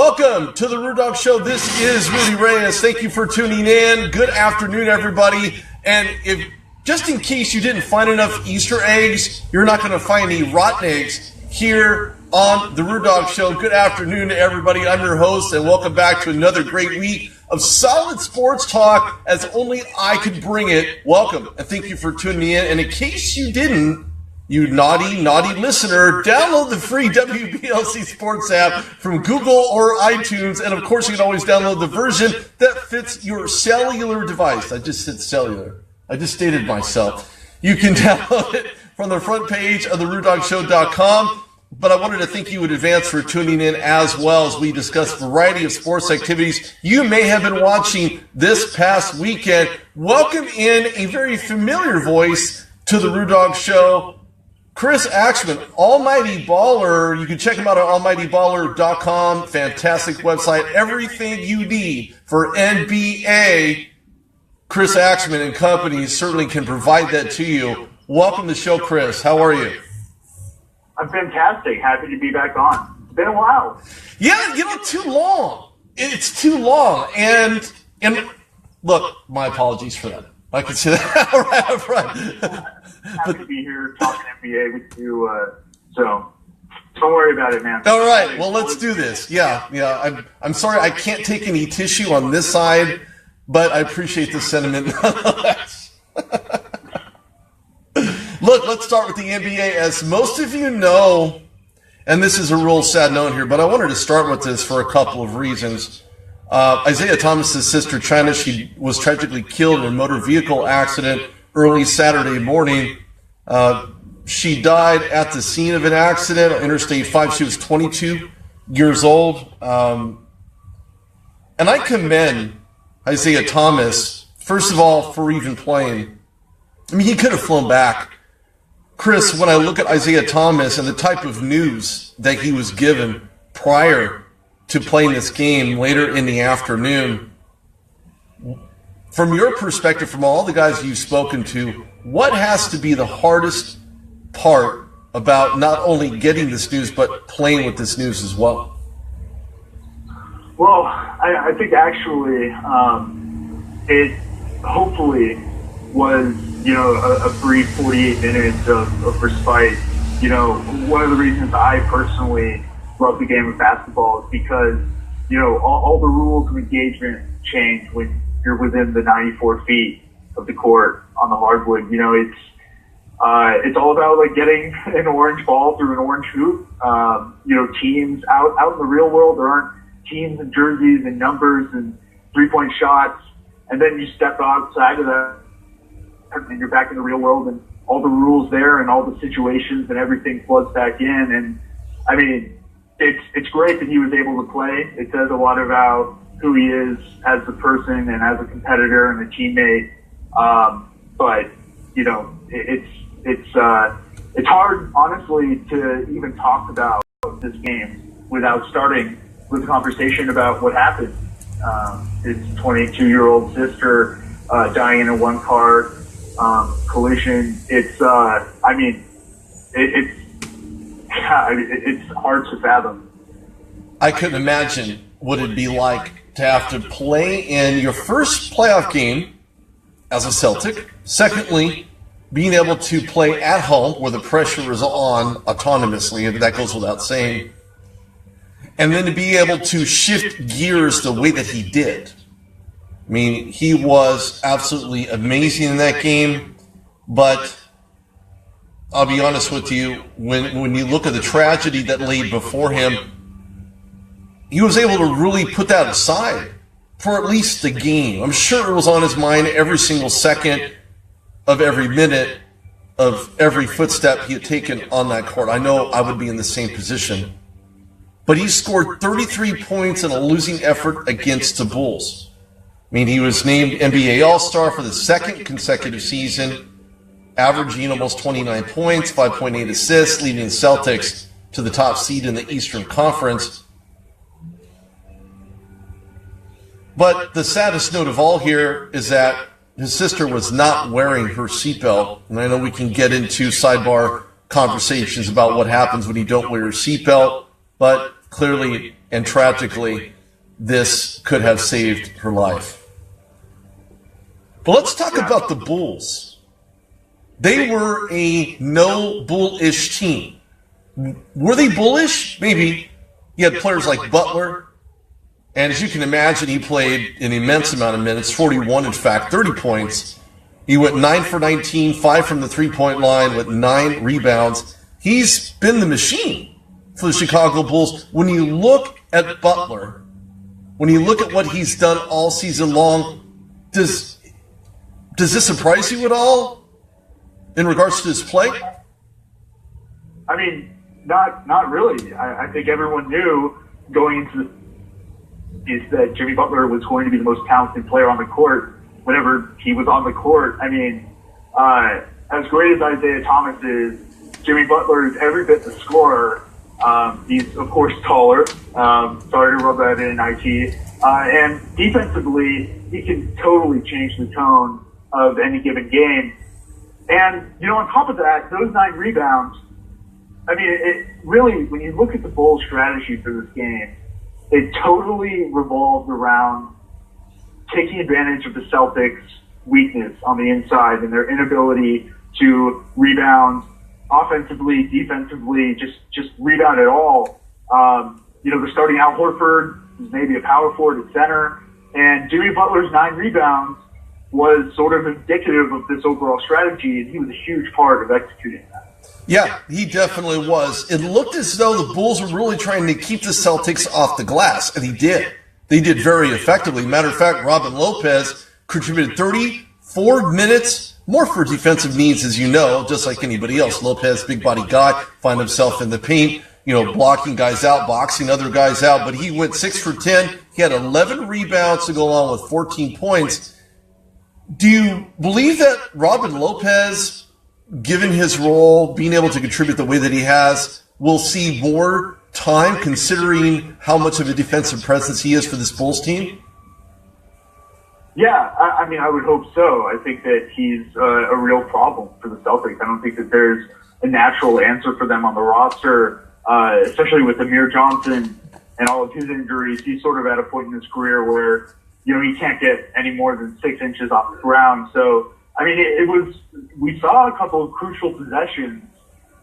Welcome to the Rude Dog Show. This is Rudy Reyes. Thank you for tuning in. Good afternoon, everybody. And if just in case you didn't find enough Easter eggs, you're not going to find any rotten eggs here on the Rude Dog Show. Good afternoon to everybody. I'm your host, and welcome back to another great week of solid sports talk as only I could bring it. Welcome, and thank you for tuning in. And in case you didn't, you naughty listener, download the free WBLC Sports app from Google or iTunes. And of course, you can always download the version that fits your cellular device. I just said cellular. I just stated myself. You can download it from the front page of TheRudeDogShow.com. But I wanted to thank you in advance for tuning in as well as we discuss a variety of sports activities you may have been watching this past weekend. Welcome in a very familiar voice to the Rude Dog Show, Chris Axmann, Almighty Baller. You can check him out at almightyballer.com. Fantastic website. Everything you need for NBA, Chris Axmann and company certainly can provide that to you. Welcome to the show, Chris. How are you? I'm fantastic. Happy to be back on. It's been a while. Yeah, too long. It's too long. And look, my apologies for that. I can say that right up front. Happy to be here talking NBA with you. So don't worry about it, man. All right. Well, let's do this. Yeah. I'm sorry I can't take any tissue on this side, but I appreciate the sentiment nonetheless. Look, let's start with the NBA. As most of you know, and this is a real sad note here, but I wanted to start with this for a couple of reasons. Isaiah Thomas's sister, China, she was tragically killed in a motor vehicle accident early Saturday morning. She died at the scene of an accident on Interstate 5. She was 22 years old. And I commend Isaiah Thomas, first of all, for even playing. I mean, he could have flown back. Chris, when I look at Isaiah Thomas and the type of news that he was given prior to playing this game later in the afternoon, from your perspective, from all the guys you've spoken to, what has to be the hardest part about not only getting this news, but playing with this news as well? Well, I think actually it hopefully was, a brief 48 minutes of respite. One of the reasons I personally love the game of basketball is because, all the rules of engagement change when you're within the 94 feet of the court on the hardwood. It's all about like getting an orange ball through an orange hoop. Teams out in the real world, there aren't teams and jerseys and numbers and 3-point shots. And then you step outside of that and you're back in the real world, and all the rules there and all the situations and everything floods back in. And I mean, it's great that he was able to play. It says a lot about who he is as a person and as a competitor and a teammate. But it's hard, honestly, to even talk about this game without starting with a conversation about what happened. His 22-year-old sister dying in a one-car collision. It's hard to fathom. I couldn't imagine what it'd be like to have to play in your first playoff game as a Celtic. Secondly, being able to play at home where the pressure is on autonomously, and that goes without saying. And then to be able to shift gears the way that he did. I mean, he was absolutely amazing in that game, but I'll be honest with you, when you look at the tragedy that lay before him, he was able to really put that aside for at least the game. I'm sure it was on his mind every single second of every minute of every footstep he had taken on that court. I know I would be in the same position. But he scored 33 points in a losing effort against the Bulls. I mean, he was named NBA All-Star for the second consecutive season, averaging almost 29 points, 5.8 assists, leading the Celtics to the top seed in the Eastern Conference. But the saddest note of all here is that his sister was not wearing her seatbelt. And I know we can get into sidebar conversations about what happens when you don't wear your seatbelt, but clearly and tragically, this could have saved her life. But let's talk about the Bulls. They were a no bullish team. Were they bullish? Maybe. You had players like Butler, and as you can imagine, he played an immense amount of minutes, 41 in fact, 30 points. He went 9 for 19, 5 from the three-point line with 9 rebounds. He's been the machine for the Chicago Bulls. When you look at Butler, when you look at what he's done all season long, does this surprise you at all in regards to his play? I mean, not really. I think everyone knew going into is that Jimmy Butler was going to be the most talented player on the court whenever he was on the court. I mean, as great as Isaiah Thomas is, Jimmy Butler is every bit the scorer. He's, of course, taller. Sorry to rub that in, IT. And defensively, he can totally change the tone of any given game. And, on top of that, those 9 rebounds, I mean, it really, when you look at the Bulls' strategy for this game, it totally revolved around taking advantage of the Celtics' weakness on the inside and their inability to rebound offensively, defensively, just rebound at all. They're starting Al Horford, who's maybe a power forward at center, and Jimmy Butler's 9 rebounds was sort of indicative of this overall strategy, and he was a huge part of executing that. Yeah, he definitely was. It looked as though the Bulls were really trying to keep the Celtics off the glass, and he did. They did very effectively. Matter of fact, Robin Lopez contributed 34 minutes, more for defensive needs, as you know, just like anybody else. Lopez, big body guy, find himself in the paint, blocking guys out, boxing other guys out, but he went 6 for 10. He had 11 rebounds to go along with 14 points. Do you believe that Robin Lopez, given his role, being able to contribute the way that he has, will see more time considering how much of a defensive presence he is for this Bulls team? Yeah, I mean, I would hope so. I think that he's a real problem for the Celtics. I don't think that there's a natural answer for them on the roster, especially with Amir Johnson and all of his injuries. He's sort of at a point in his career where, he can't get any more than 6 inches off the ground. So, I mean, we saw a couple of crucial possessions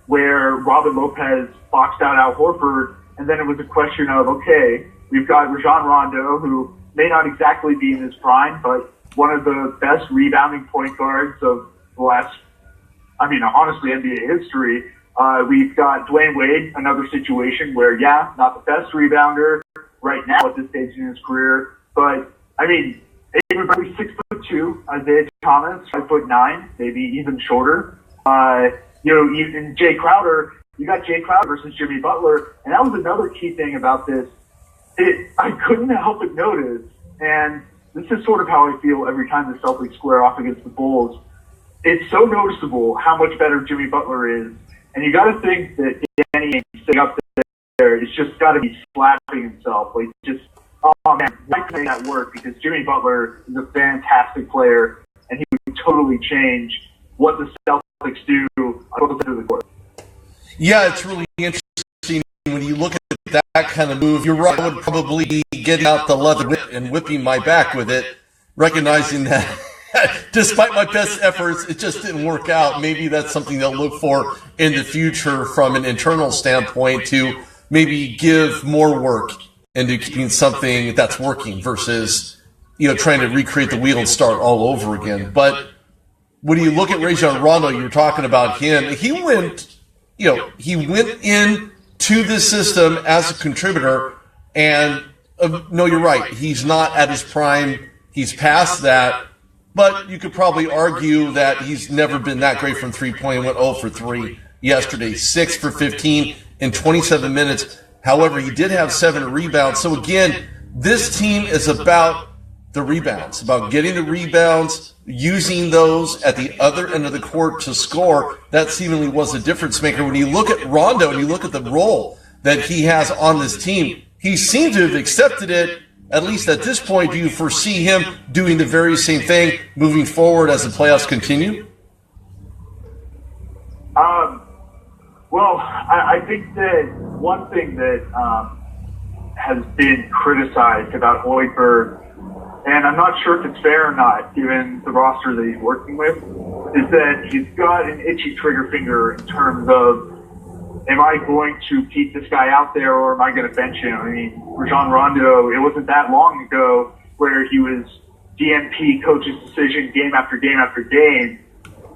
where Robin Lopez boxed out Al Horford, and then it was a question of, okay, we've got Rajon Rondo, who may not exactly be in his prime, but one of the best rebounding point guards of the last, honestly, NBA history. We've got Dwayne Wade, another situation where, not the best rebounder right now at this stage in his career, but, everybody 6'2", Isaiah Thomas, 5'9", maybe even shorter. Even Jay Crowder, you got Jay Crowder versus Jimmy Butler, and that was another key thing about this. I couldn't help but notice, and this is sort of how I feel every time the Celtics square off against the Bulls. It's so noticeable how much better Jimmy Butler is, and you got to think that Danny sitting up there, it's just got to be slapping himself, oh man, why can that work? Because Jimmy Butler is a fantastic player, and he would totally change what the Celtics do on both sides of the court. Yeah, it's really interesting when you look at that kind of move. You're right, I would probably be getting out the leather whip and whipping my back with it, recognizing that despite my best efforts, it just didn't work out. Maybe that's something they'll look for in the future from an internal standpoint to maybe give more work into keeping something that's working versus, trying to recreate the wheel and start all over again. But when you look at Rajon Rondo, you were talking about him. He went in to this system as a contributor, and no, you're right. He's not at his prime. He's past that. But you could probably argue that he's never been that great from three-point. He went 0 for 3 yesterday, 6 for 15 in 27 minutes. However, he did have 7 rebounds. So again, this team is about the rebounds, about getting the rebounds, using those at the other end of the court to score. That seemingly was a difference maker. When you look at Rondo and you look at the role that he has on this team, he seems to have accepted it, at least at this point. Do you foresee him doing the very same thing moving forward as the playoffs continue? Well, I think that one thing that has been criticized about Hoiberg, and I'm not sure if it's fair or not, given the roster that he's working with, is that he's got an itchy trigger finger in terms of, am I going to keep this guy out there or am I going to bench him? I mean, Rajon Rondo, it wasn't that long ago where he was DNP coach's decision game after game after game,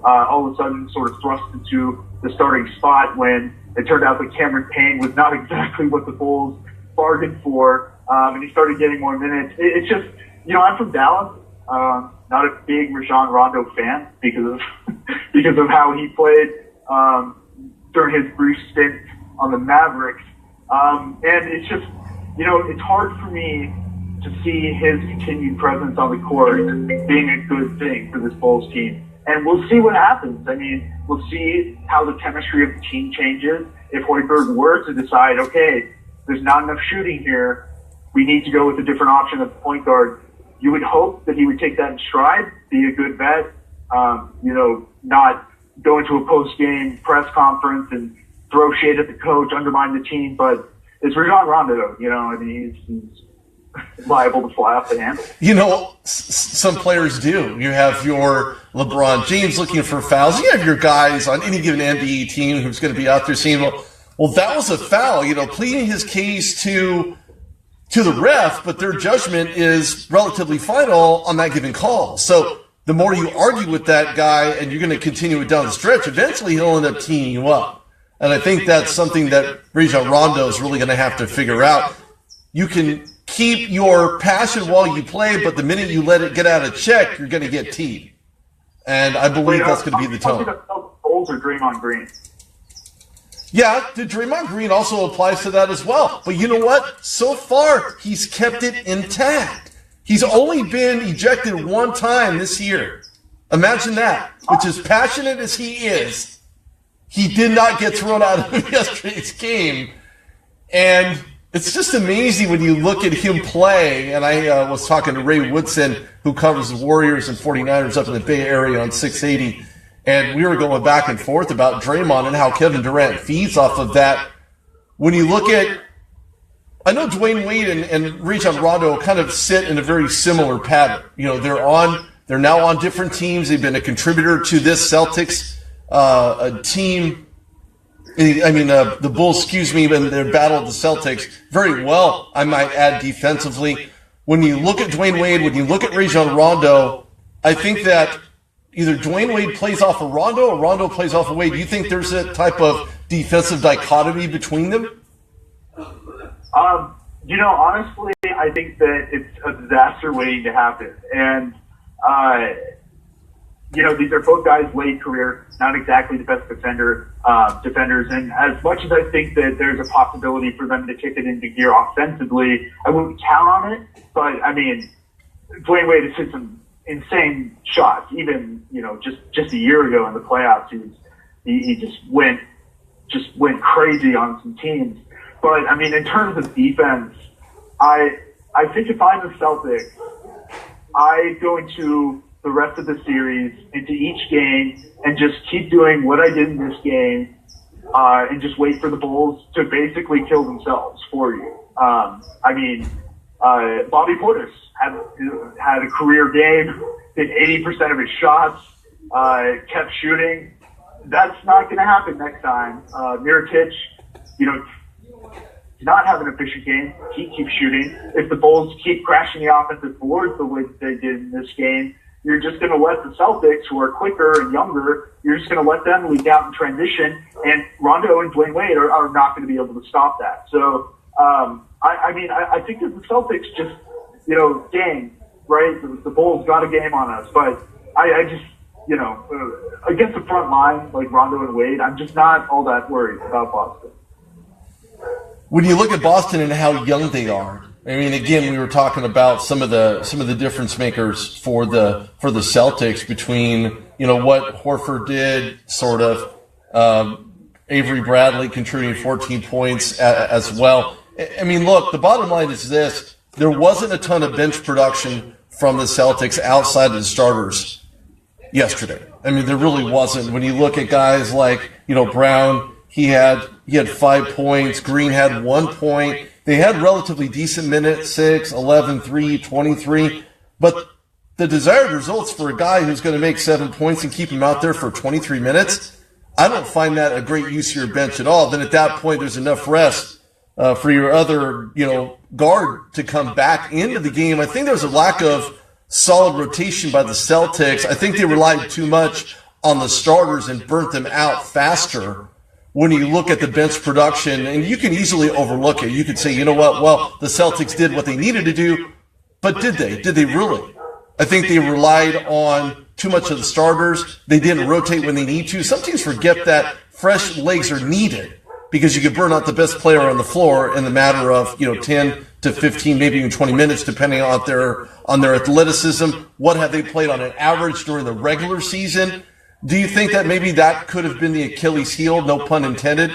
all of a sudden sort of thrust into the starting spot when it turned out that Cameron Payne was not exactly what the Bulls bargained for, and he started getting more minutes. It's just, you know, I'm from Dallas, not a big Rajon Rondo fan because of because of how he played during his brief stint on the Mavericks, and it's just, you know, it's hard for me to see his continued presence on the court being a good thing for this Bulls team. And we'll see what happens. I mean, we'll see how the chemistry of the team changes. If Hoiberg were to decide, okay, there's not enough shooting here, we need to go with a different option at the point guard, you would hope that he would take that in stride, be a good vet, you know, not go into a post-game press conference and throw shade at the coach, undermine the team. But it's Rajon Rondo, you know, I mean, he's liable to fly off the handle. You know, some players do. You have your LeBron James looking for fouls. You have your guys on any given NBA team who's going to be out there saying, well, that was a foul, you know, pleading his case to the ref, but their judgment is relatively final on that given call. So the more you argue with that guy and you're going to continue it down the stretch, eventually he'll end up teeing you up. And I think that's something that Rajon Rondo is really going to have to figure out. You can keep your passion while you play, but the minute you let it get out of check, you're going to get teed. And I believe that's going to be the tone. Bulls or Draymond Green? Yeah, the Draymond Green also applies to that as well. But you know what? So far, he's kept it intact. He's only been ejected one time this year. Imagine that. Which, as passionate as he is, he did not get thrown out of yesterday's game. And it's just amazing when you look at him play. And I was talking to Ray Woodson, who covers the Warriors and 49ers up in the Bay Area on 680. And we were going back and forth about Draymond and how Kevin Durant feeds off of that. When you look at, I know Dwayne Wade and Rajon Rondo kind of sit in a very similar pattern. You know, they're now on different teams. They've been a contributor to this Celtics team. I mean, the Bulls, in their battle of the Celtics very well, I might add, defensively. When you look at Dwayne Wade, when you look at Rajon Rondo, I think that either Dwayne Wade plays off of Rondo or Rondo plays off of Wade. Do you think there's a type of defensive dichotomy between them? You know, honestly, I think that it's a disaster waiting to happen. And, you know, these are both guys late career, not exactly the best defenders. And as much as I think that there's a possibility for them to kick it into gear offensively, I wouldn't count on it. But, I mean, Dwayne Wade has hit some insane shots. Even, you know, just a year ago in the playoffs, he just went crazy on some teams. But I mean, in terms of defense, I think if I'm the Celtics, I go into the rest of the series, into each game, and just keep doing what I did in this game, and just wait for the Bulls to basically kill themselves for you. I mean, Bobby Portis had a career game, hit 80% of his shots, kept shooting. That's not going to happen next time. Mirotic, you know, not have an efficient game. He keeps shooting. If the Bulls keep crashing the offensive boards the way they did in this game, you're just going to let the Celtics, who are quicker and younger, you're just going to let them leak out in transition, and Rondo and Dwayne Wade are not going to be able to stop that. So, I think that the Celtics just, you know, dang, right? The Bulls got a game on us, but I just, you know, against the front line like Rondo and Wade, I'm just not all that worried about Boston. When you look at Boston and how young they are, I mean, again, we were talking about some of the difference makers for the Celtics between, you know, what Horford did, sort of, Avery Bradley contributing 14 points as well. I mean, look, the bottom line is this: there wasn't a ton of bench production from the Celtics outside of the starters yesterday. I mean, there really wasn't. When you look at guys like, you know, Brown. He had 5 points. Green had 1 point. They had relatively decent minutes, 6, 11, 3, 23, but the desired results for a guy who's going to make 7 points and keep him out there for 23 minutes, I don't find that a great use of your bench at all. Then at that point, there's enough rest for your other, guard to come back into the game. I think there's a lack of solid rotation by the Celtics. I think they relied too much on the starters and burnt them out faster. When you look at the bench production, and you can easily overlook it. You could say, you know what, well, the Celtics did what they needed to do, but did they? Did they really? I think they relied on too much of the starters. They didn't rotate when they need to. Some teams forget that fresh legs are needed because you could burn out the best player on the floor in the matter of 10 to 15, maybe even 20 minutes, depending on their athleticism. What have they played on an average during the regular season? Do you think that maybe that could have been the Achilles heel, no pun intended?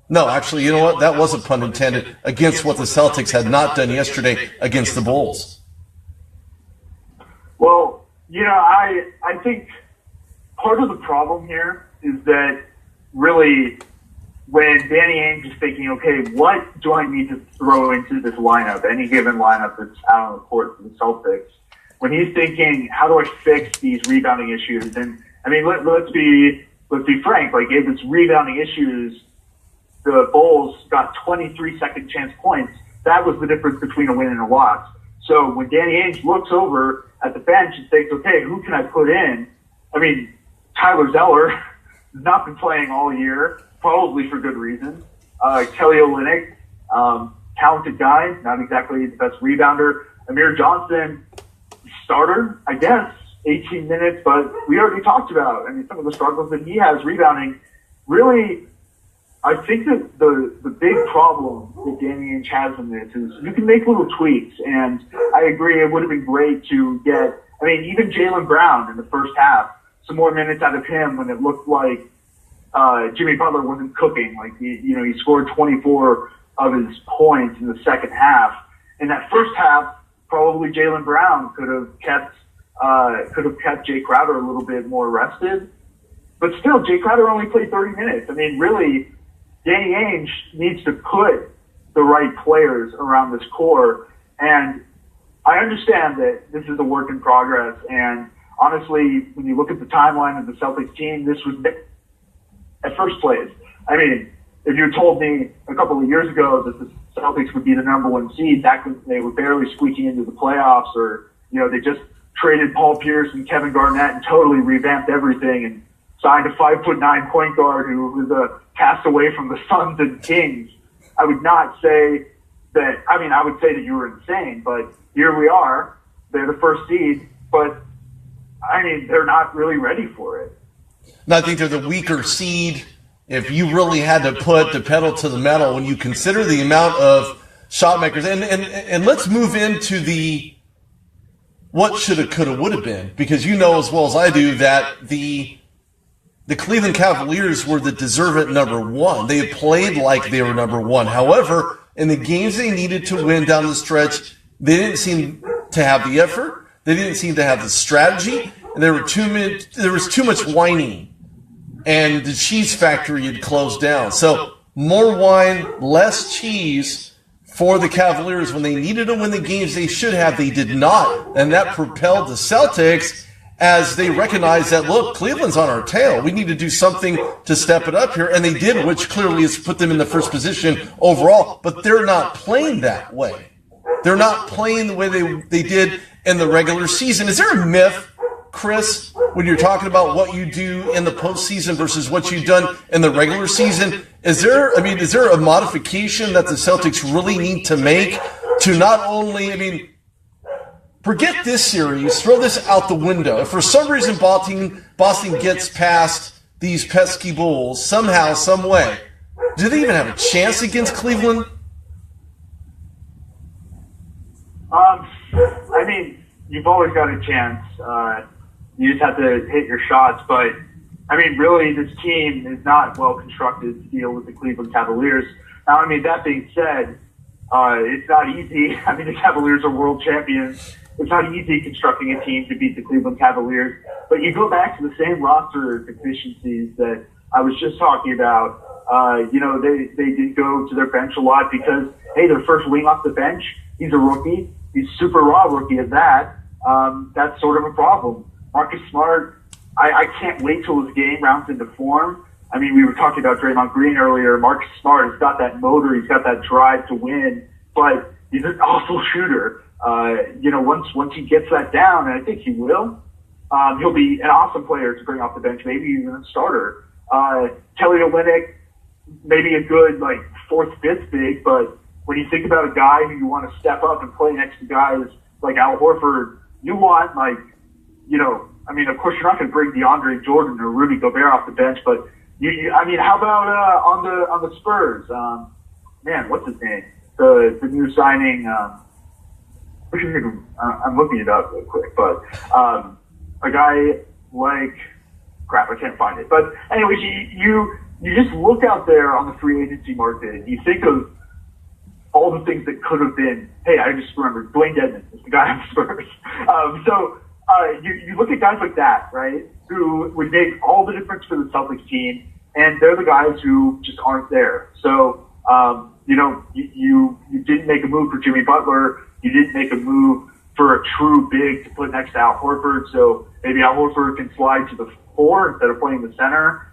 No, actually, you know what? That was a pun intended against what the Celtics had not done yesterday against the Bulls. Well, I think part of the problem here is that really when Danny Ainge is thinking, okay, what do I need to throw into this lineup, any given lineup that's out on the court for the Celtics, when he's thinking, how do I fix these rebounding issues? And I mean, let's be frank. Like, if it's rebounding issues, the Bulls got 23 second chance points. That was the difference between a win and a loss. So when Danny Ainge looks over at the bench and thinks, okay, who can I put in? I mean, Tyler Zeller has not been playing all year, probably for good reason. Kelly Olynyk, talented guy, not exactly the best rebounder. Amir Johnson, starter, I guess. 18 minutes, but we already talked about, some of the struggles that he has rebounding. Really, I think that the big problem that Danny Ainge has in this is you can make little tweaks, and I agree it would have been great to get, even Jaylen Brown in the first half, some more minutes out of him when it looked like Jimmy Butler wasn't cooking. Like, he scored 24 of his points in the second half. In that first half, probably Jaylen Brown could have kept Jay Crowder a little bit more rested. But still, Jay Crowder only played 30 minutes. Really, Danny Ainge needs to put the right players around this core. And I understand that this is a work in progress. And honestly, when you look at the timeline of the Celtics team, this was at first place. If you had told me a couple of years ago that the Celtics would be the number one seed, back when they were barely squeaking into the playoffs, or, they just traded Paul Pierce and Kevin Garnett and totally revamped everything and signed a 5'9" point guard who was a castaway from the Suns and Kings, I would not say that, I would say that you were insane, but here we are. They're the first seed, but, they're not really ready for it. No, I think they're the weaker seed. If you really had to put the pedal to the metal, when you consider the amount of shot makers, and let's move into the what shoulda, coulda, woulda been, because you know as well as I do that the Cleveland Cavaliers were the deserving number one. They had played like they were number one. However, in the games they needed to win down the stretch, they didn't seem to have the effort. They didn't seem to have the strategy. And there was too much whining. And the cheese factory had closed down. So more wine, less cheese for the Cavaliers. When they needed to win the games they should have, they did not. And that propelled the Celtics as they recognized that, look, Cleveland's on our tail. We need to do something to step it up here. And they did, which clearly has put them in the first position overall. But they're not playing that way. They're not playing the way they did in the regular season. Is there a myth, Chris, when you're talking about what you do in the postseason versus what you've done in the regular season? Is there a modification that the Celtics really need to make to not only, forget this series, throw this out the window. If for some reason Boston gets past these pesky Bulls somehow, some way, do they even have a chance against Cleveland? You've always got a chance. You just have to hit your shots. But, really, this team is not well constructed to deal with the Cleveland Cavaliers. Now, that being said, it's not easy. The Cavaliers are world champions. It's not easy constructing a team to beat the Cleveland Cavaliers. But you go back to the same roster deficiencies that I was just talking about, they did go to their bench a lot because, hey, their first wing off the bench, he's a rookie. He's super raw rookie at that. That's sort of a problem. Marcus Smart, I can't wait till his game rounds into form. I mean, we were talking about Draymond Green earlier. Marcus Smart has got that motor. He's got that drive to win, but he's an awful shooter. Once he gets that down, and I think he will, he'll be an awesome player to bring off the bench, maybe even a starter. Kelly Olynyk, maybe a good, fourth, fifth big, but when you think about a guy who you want to step up and play next to guys like Al Horford, you want, of course you're not going to bring DeAndre Jordan or Rudy Gobert off the bench, but how about on the Spurs? What's his name? The new signing. I'm looking it up real quick, but a guy like crap, I can't find it. But anyways, you just look out there on the free agency market. You think of all the things that could have been. Hey, I just remembered Dwayne Dedmon is the guy on the Spurs. You look at guys like that, right, who would make all the difference for the Celtics team, and they're the guys who just aren't there. So, you didn't make a move for Jimmy Butler. You didn't make a move for a true big to put next to Al Horford. So maybe Al Horford can slide to the 4 instead of playing the center.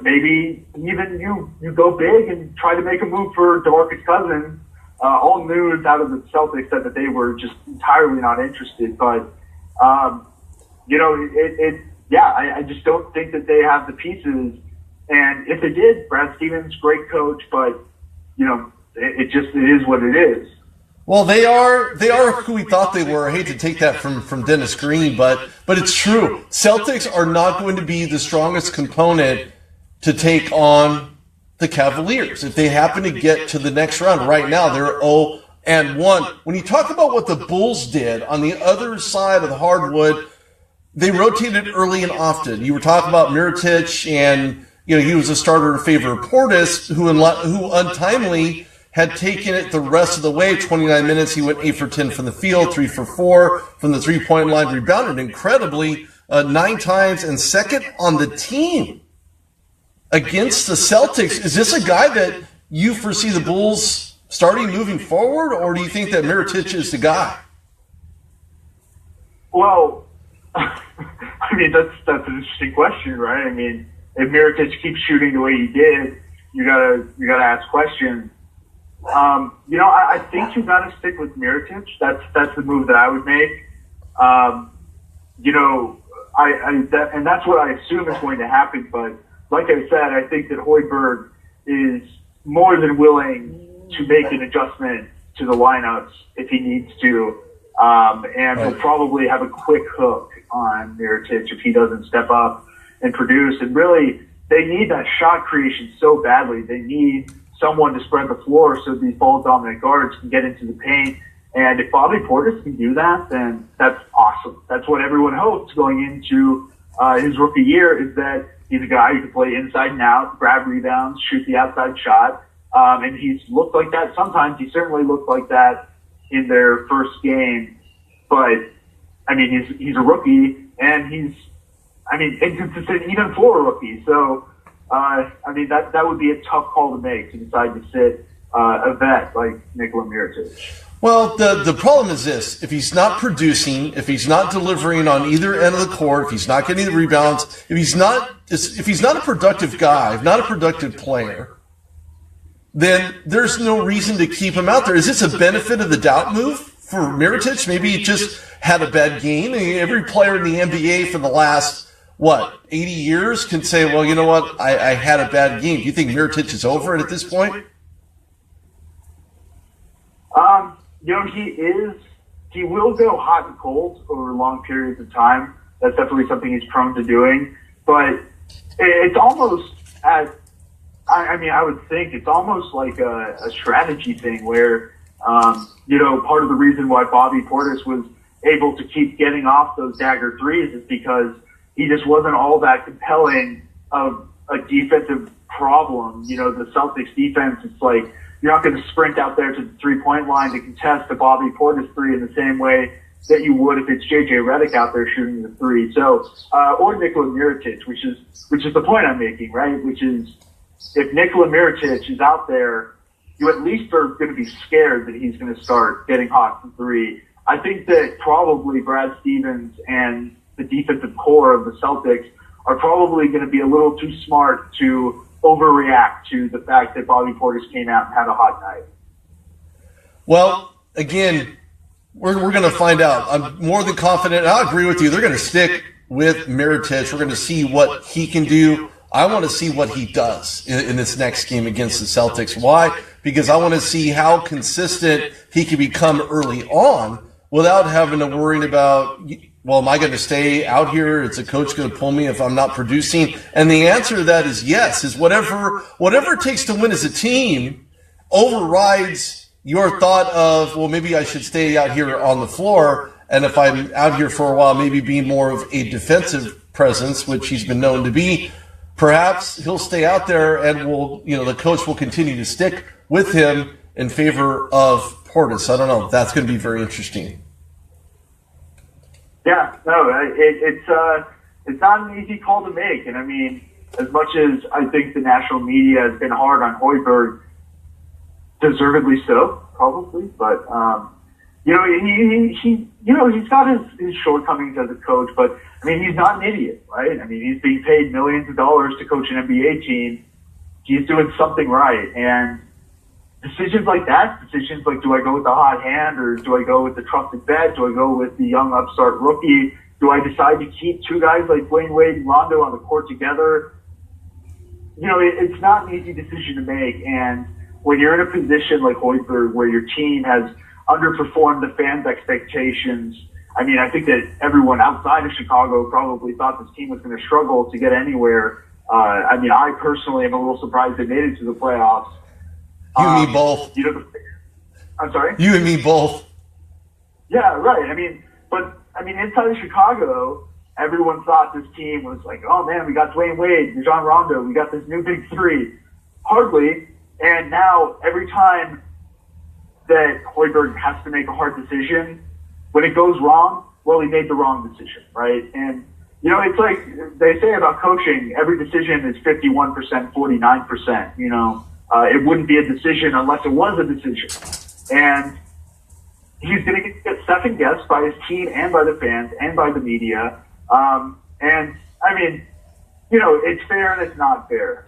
Maybe even you go big and try to make a move for DeMarcus Cousins. All news out of the Celtics said that they were just entirely not interested. But, I just don't think that they have the pieces. And if they did, Brad Stevens, great coach, but, it is what it is. Well, they are who we thought they were. I hate to take that from Dennis Green, but it's true. Celtics are not going to be the strongest component to take on the Cavaliers if they happen to get to the next round. Right now, they're 0-1. When you talk about what the Bulls did on the other side of the hardwood, they rotated early and often. You were talking about Mirotic, and he was a starter in favor of Portis, who untimely had taken it the rest of the way. 29 minutes, he went 8 for 10 from the field, 3 for 4 from the three-point line, rebounded incredibly 9 times, and second on the team against the Celtics. Is this a guy that you foresee the Bulls starting moving forward, or do you think that Mirotic is the guy? Well, that's an interesting question, right? If Mirotic keeps shooting the way he did, you gotta ask questions. I think you got to stick with Mirotic. That's the move that I would make. And that's what I assume is going to happen. But like I said, I think that Hoiberg is more than willing to make an adjustment to the lineups if he needs to. And he'll probably have a quick hook on Mirotic if he doesn't step up and produce. And really, they need that shot creation so badly. They need someone to spread the floor so these ball-dominant guards can get into the paint. And if Bobby Portis can do that, then that's awesome. That's what everyone hopes going into his rookie year, is that he's a guy who can play inside and out, grab rebounds, shoot the outside shot. And he's looked like that sometimes. He certainly looked like that in their first game. But, he's a rookie, and he's, inconsistent even for a rookie. So, that would be a tough call to make, to decide to sit a vet like Nikola Mirotic. Well, the problem is this: if he's not producing, if he's not delivering on either end of the court, if he's not getting the rebounds, if he's not a productive guy, if not a productive player, then there's no reason to keep him out there. Is this a benefit of the doubt move for Mirotic? Maybe he just had a bad game. Every player in the NBA for the last 80 years can say, well, you know what, I had a bad game. Do you think Mirotic is over it at this point? He will go hot and cold over long periods of time. That's definitely something he's prone to doing. But it's almost I would think it's almost like a strategy thing where, part of the reason why Bobby Portis was able to keep getting off those dagger threes is because he just wasn't all that compelling of a defensive problem. The Celtics defense, it's like you're not going to sprint out there to the three-point line to contest the Bobby Portis three in the same way that you would if it's JJ Redick out there shooting the three. So, or Nikola Mirotic, which is the point I'm making, right? Which is if Nikola Mirotic is out there, you at least are going to be scared that he's going to start getting hot from three. I think that probably Brad Stevens and the defensive core of the Celtics are probably going to be a little too smart to overreact to the fact that Bobby Portis came out and had a hot night. Well, again, we're going to find out. I'm more than confident. I'll agree with you. They're going to stick with Mirotic. We're going to see what he can do. I want to see what he does in this next game against the Celtics. Why? Because I want to see how consistent he can become early on without having to worry about, well, am I going to stay out here? Is the coach going to pull me if I'm not producing? And the answer to that is yes, is whatever it takes to win as a team overrides your thought of, well, maybe I should stay out here on the floor. And if I'm out here for a while, maybe be more of a defensive presence, which he's been known to be. Perhaps he'll stay out there and the coach will continue to stick with him in favor of Portis. I don't know. That's going to be very interesting. Yeah, no, it's not an easy call to make. And I mean, as much as I think the national media has been hard on Hoiberg, deservedly so, probably, but, he's got his shortcomings as a coach, but I mean, he's not an idiot, right? I mean, he's being paid millions of dollars to coach an NBA team. He's doing something right. And decisions like that, decisions like, do I go with the hot hand or do I go with the trusted vet? Do I go with the young upstart rookie? Do I decide to keep two guys like Dwayne Wade and Rondo on the court together? It's not an easy decision to make. And when you're in a position like Hoiberg where your team has underperformed the fans' expectations, I mean, I think that everyone outside of Chicago probably thought this team was going to struggle to get anywhere. I mean, I personally am a little surprised they made it to the playoffs. You and me both. I'm sorry? You and me both. Yeah, right. I mean, inside of Chicago, everyone thought this team was like, oh man, we got Dwayne Wade, Rajon Rondo, we got this new big three. Hardly. And now every time that Hoiberg has to make a hard decision, when it goes wrong, well, he made the wrong decision, right? And, it's like they say about coaching, every decision is 51%, 49%, it wouldn't be a decision unless it was a decision. And he's going to get second guessed by his team and by the fans and by the media. And, I mean, it's fair and it's not fair.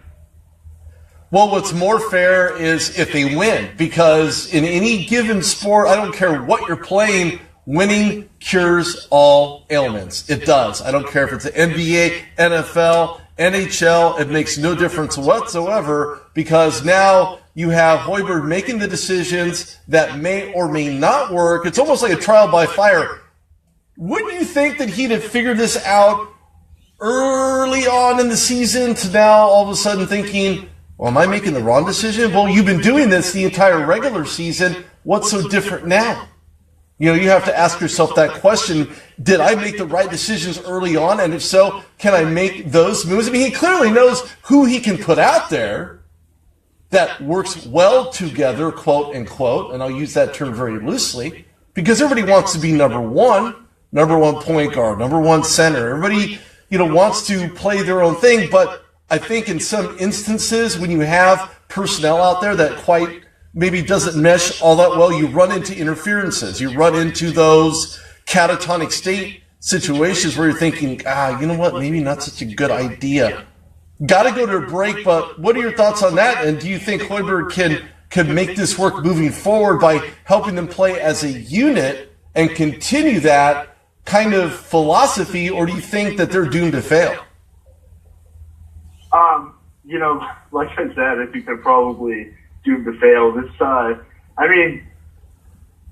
Well, what's more fair is if they win, because in any given sport, I don't care what you're playing, winning cures all ailments. It does. I don't care if it's the NBA, NFL, NHL. It makes no difference whatsoever because now you have Hoiberg making the decisions that may or may not work. It's almost like a trial by fire. Wouldn't you think that he'd have figured this out early on in the season to now all of a sudden thinking, well, am I making the wrong decision? Well, you've been doing this the entire regular season. What's so different now? You have to ask yourself that question. Did I make the right decisions early on? And if so, can I make those moves? I mean, he clearly knows who he can put out there that works well together, quote unquote, and I'll use that term very loosely, because everybody wants to be number one point guard, number one center. Everybody, wants to play their own thing, but I think in some instances when you have personnel out there that quite maybe doesn't mesh all that well, you run into interferences. You run into those catatonic state situations where you're thinking, you know what, maybe not such a good idea. Got to go to a break, but what are your thoughts on that? And do you think Hoiberg can make this work moving forward by helping them play as a unit and continue that kind of philosophy, or do you think that they're doomed to fail? Like I said, I think they're probably doomed to fail.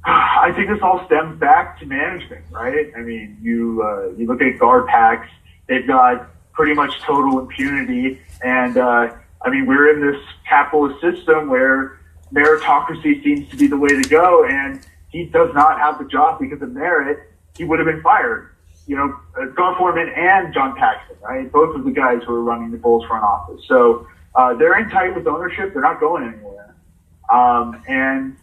I think this all stems back to management, right? I mean, you look at guard packs, they've got pretty much total impunity. And, we're in this capitalist system where meritocracy seems to be the way to go. And he does not have the job because of merit. He would have been fired. Don Foreman and John Paxson, right? Both of the guys who are running the Bulls front office. So, they're in tight with ownership. They're not going anywhere. And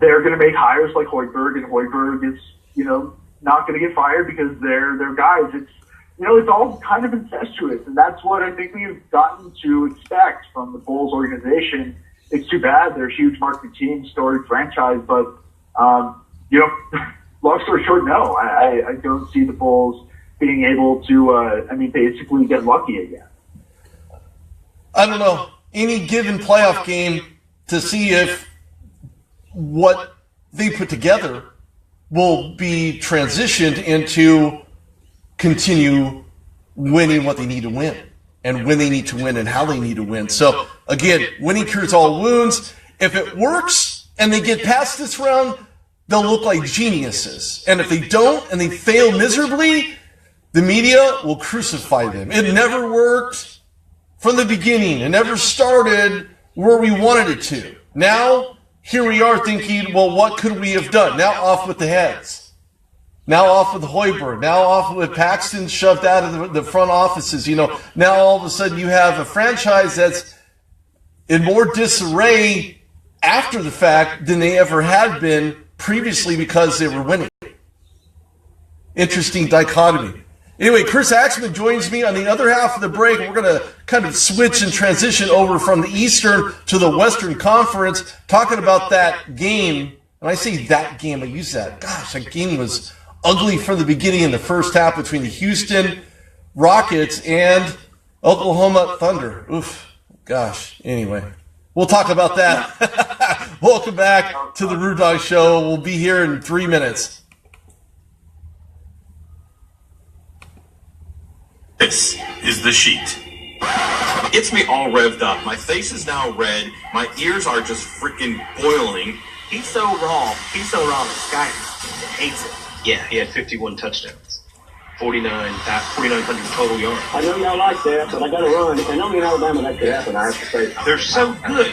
they're going to make hires like Hoiberg, and Hoiberg is, not going to get fired because they're guys. It's all kind of incestuous, and that's what I think we've gotten to expect from the Bulls organization. It's too bad. They're a huge market team, storied franchise, but, long story short, no. I don't see the Bulls being able to, basically get lucky again. I don't know. Any given playoff game to see if what they put together will be transitioned into continue winning what they need to win and when they need to win and how they need to win. So, again, winning cures all wounds. If it works and they get past this round, they'll look like geniuses. And if they don't and they fail miserably, the media will crucify them. It never worked from the beginning. It never started where we wanted it to. Now, here we are thinking, well, what could we have done? Now off with the heads. Now off with Hoiberg. Now off with Paxton shoved out of the front offices. Now all of a sudden you have a franchise that's in more disarray after the fact than they ever had been previously because they were winning. Interesting dichotomy. Anyway, Chris Axmann joins me on the other half of the break. We're going to kind of switch and transition over from the Eastern to the Western Conference, talking about that game. And I say that game, I use that. Gosh, that game was ugly from the beginning in the first half between the Houston Rockets and Oklahoma Thunder. Oof, gosh. Anyway, we'll talk about that. Welcome back to the Rude Dog Show. We'll be here in 3 minutes. This is The Sheet. Gets me all revved up. My face is now red. My ears are just freaking boiling. He's so wrong. He's so wrong. This guy hates it. Yeah, he had 51 touchdowns, 4,900 total yards. I know y'all like that, but I got to run. And only in Alabama that could happen, I have to say. They're so good,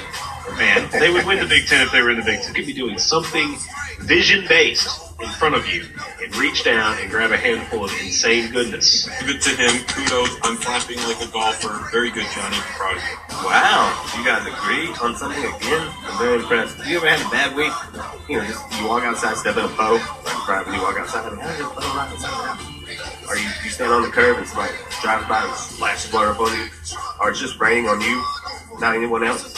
man. They would win the Big Ten if they were in the Big Ten. They could be doing something vision-based in front of you and reach down and grab a handful of insane goodness. Give it to him. Kudos. I'm clapping like a golfer. Very good, Johnny. I'm proud of you. Wow, you guys agree on something again? I'm very impressed. Have you ever had a bad week? You walk outside, step in a boat, right when you walk outside, or you stand on the curb and somebody drives by and splashes water upon you, or it's just raining on you, not anyone else.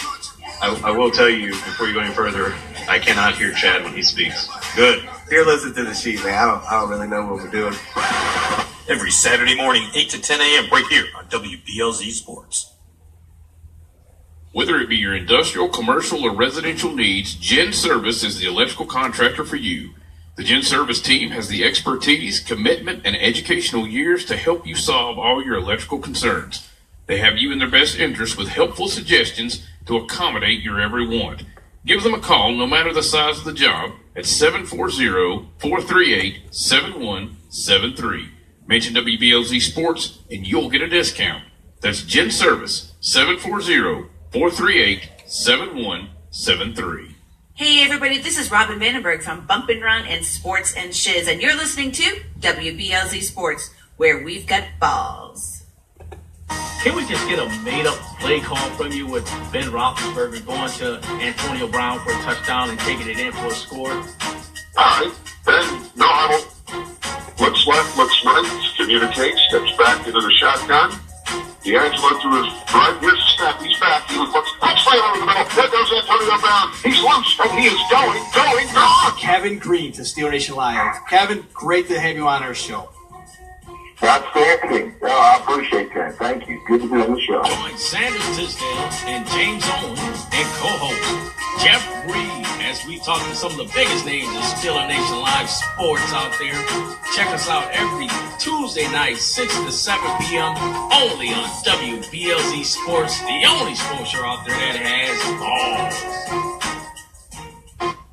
I will tell you, before you go any further, I cannot hear Chad when he speaks. Good. Here, listen to the sheet, man. I don't really know what we're doing. Every Saturday morning, 8 to 10 a.m. right here on WBLZ Sports. Whether it be your industrial, commercial, or residential needs, Gen Service is the electrical contractor for you. The Gen Service team has the expertise, commitment, and educational years to help you solve all your electrical concerns. They have you in their best interest with helpful suggestions to accommodate your every want. Give them a call, no matter the size of the job, at 740-438-7173. Mention WBLZ Sports, and you'll get a discount. That's Gen Service, 740-438-7173. Hey everybody, this is Robin Vandenberg from Bump and Run and Sports and Shiz, and you're listening to WBLZ Sports, where we've got balls. Can we just get a made-up play call from you with Ben Roethlisberger going to Antonio Brown for a touchdown and taking it in for a score? All right, Ben, no huddle. Looks left, looks right, communicates, steps back into the shotgun. D'Angelo to his right. Here's the snap. He's back. He looks straight over the middle. There goes Antonio Brown. He's loose, and he is going. Kevin Green to Steel Nation Live. Kevin, great to have you on our show. Outstanding. Well, I appreciate that. Thank you. Good to be on the show. Join Sanders Tisdale and James Owen and co-host Jeff Reed as we talk to some of the biggest names in Steel Nation Live sports out there. Check us out every Tuesday night, 6 to 7 p.m. only on WBLZ Sports, the only sports show out there that has balls.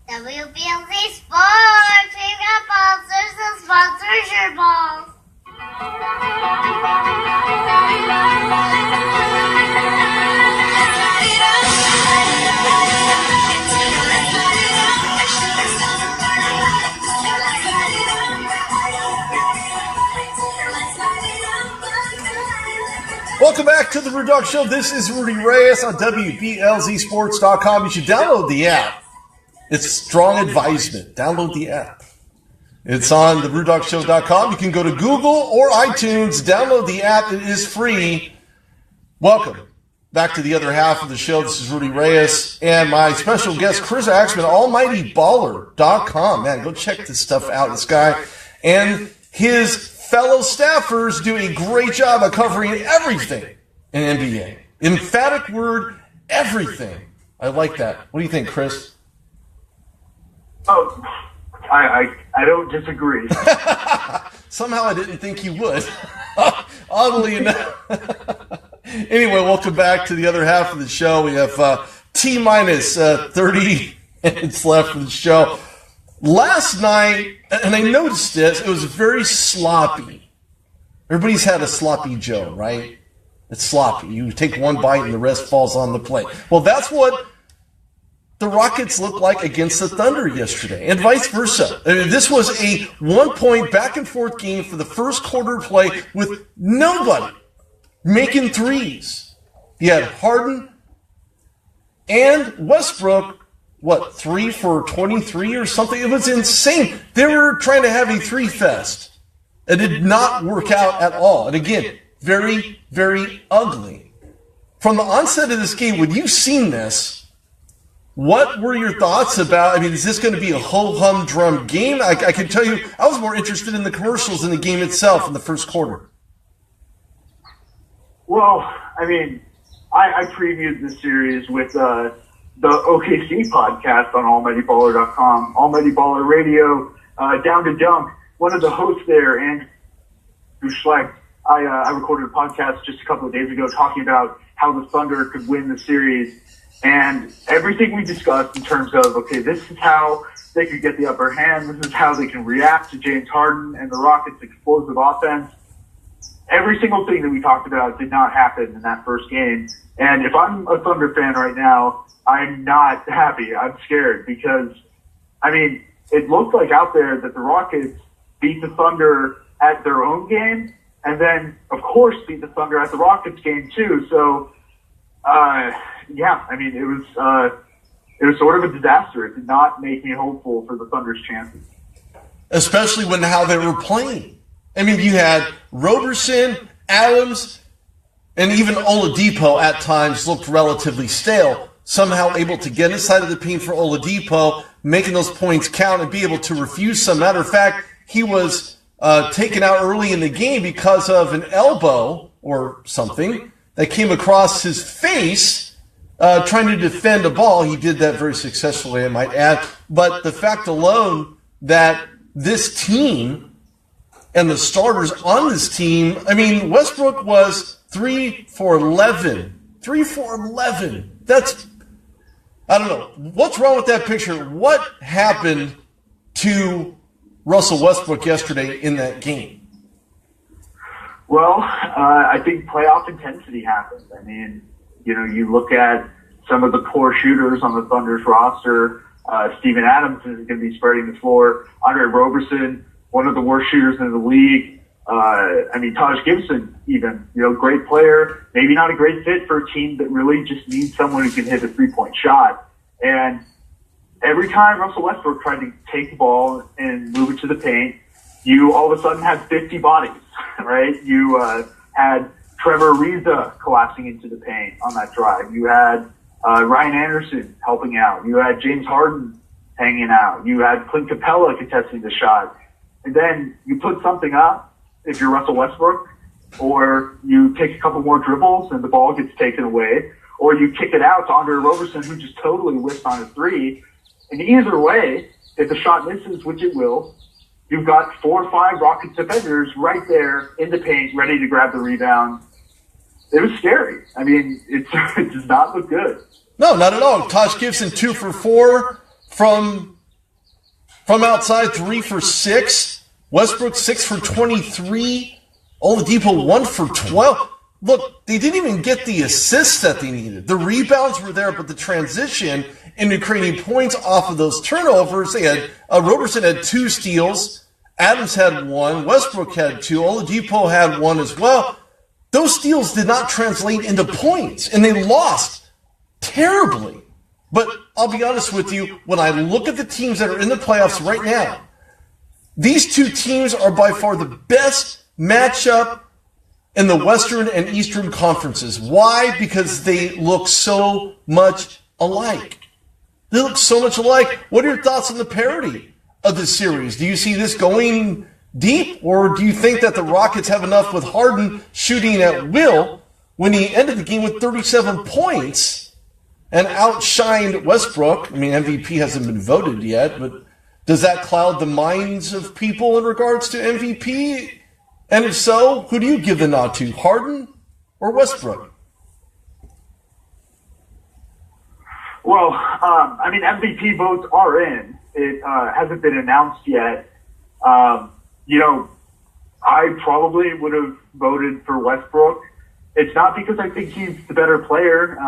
WBLZ Sports, we've got balls. There's no sponsors your balls. Welcome back to the Rude Dog Show. This is Rudy Reyes on WBLZSports.com. You should download the app. It's strong advisement. Download the app. It's on TheRudeDogShow.com. You can go to Google or iTunes, download the app. It is free. Welcome back to the other half of the show. This is Rudy Reyes and my special guest, Chris Axmann, almightyballer.com. Man, go check this stuff out. This guy and his fellow staffers do a great job of covering everything in NBA. Emphatic word, everything. I like that. What do you think, Chris? Oh, I don't disagree. Somehow I didn't think you would. Oddly enough. Anyway, welcome back to the other half of the show. We have T-minus 30 minutes left for the show. Last night, and I noticed this, it was very sloppy. Everybody's had a sloppy Joe, right? It's sloppy. You take one bite and the rest falls on the plate. Well, that's what the Rockets looked like against the Thunder yesterday, and vice versa. This was a 1-point back-and-forth game for the first quarter play with nobody making threes. You had Harden and Westbrook, 3 for 23 or something? It was insane. They were trying to have a three fest. It did not work out at all. And again, very, very ugly. From the onset of this game, when you've seen this, what were your thoughts about, is this going to be a ho-hum-drum game? I can tell you, I was more interested in the commercials than the game itself in the first quarter. Well, I previewed this series with the OKC podcast on almightyballer.com, Almighty Baller Radio, Down to Dunk. One of the hosts there, Andrew Schlecht, I recorded a podcast just a couple of days ago talking about how the Thunder could win the series. And everything we discussed in terms of, okay, this is how they could get the upper hand. This is how they can react to James Harden and the Rockets' explosive offense. Every single thing that we talked about did not happen in that first game. And if I'm a Thunder fan right now, I'm not happy. I'm scared because, it looked like out there that the Rockets beat the Thunder at their own game and then, of course, beat the Thunder at the Rockets game too. So, it was sort of a disaster. It did not make me hopeful for the Thunder's chances. Especially when how they were playing. You had Roberson, Adams, and even Oladipo at times looked relatively stale. Somehow able to get inside of the paint for Oladipo, making those points count and be able to refuse some. Matter of fact, he was taken out early in the game because of an elbow or something that came across his face trying to defend a ball. He did that very successfully, I might add. But the fact alone that this team and the starters on this team, Westbrook was 3 for 11. 3 for 11. That's, I don't know. What's wrong with that picture? What happened to Russell Westbrook yesterday in that game? Well, I think playoff intensity happened. You look at some of the poor shooters on the Thunder's roster. Steven Adams is going to be spreading the floor. Andre Roberson, one of the worst shooters in the league. Taj Gibson, even, great player, maybe not a great fit for a team that really just needs someone who can hit a three-point shot. And every time Russell Westbrook tried to take the ball and move it to the paint, you all of a sudden had 50 bodies, right? You had Trevor Ariza collapsing into the paint on that drive. You had Ryan Anderson helping out. You had James Harden hanging out. You had Clint Capella contesting the shot. And then you put something up, if you're Russell Westbrook, or you take a couple more dribbles and the ball gets taken away, or you kick it out to Andre Roberson, who just totally whiffed on a three. And either way, if the shot misses, which it will, you've got 4 or 5 Rockets defenders right there in the paint, ready to grab the rebound. It was scary. It does not look good. No, not at all. Taj Gibson 2 for 4 from outside, 3 for 6. Westbrook 6 for 23. Oladipo 1 for 12. Look, they didn't even get the assists that they needed. The rebounds were there, but the transition into creating points off of those turnovers, they had Roberson had 2 steals, Adams had 1, Westbrook had 2, Oladipo had 1 as well. Those steals did not translate into points, and they lost terribly. But I'll be honest with you, when I look at the teams that are in the playoffs right now, These two teams are by far the best matchup in the Western and Eastern conferences. Why? Because they look so much alike. They look so much alike. What are your thoughts on the parity of this series? Do you see this going deep, or do you think that the Rockets have enough with Harden shooting at will when he ended the game with 37 points and outshined Westbrook? I mean, MVP hasn't been voted yet, but does that cloud the minds of people in regards to MVP? And if so, who do you give the nod to, Harden or Westbrook? Well, I mean, MVP votes are in. It hasn't been announced yet. You know, I probably would have voted for Westbrook. It's not because I think he's the better player.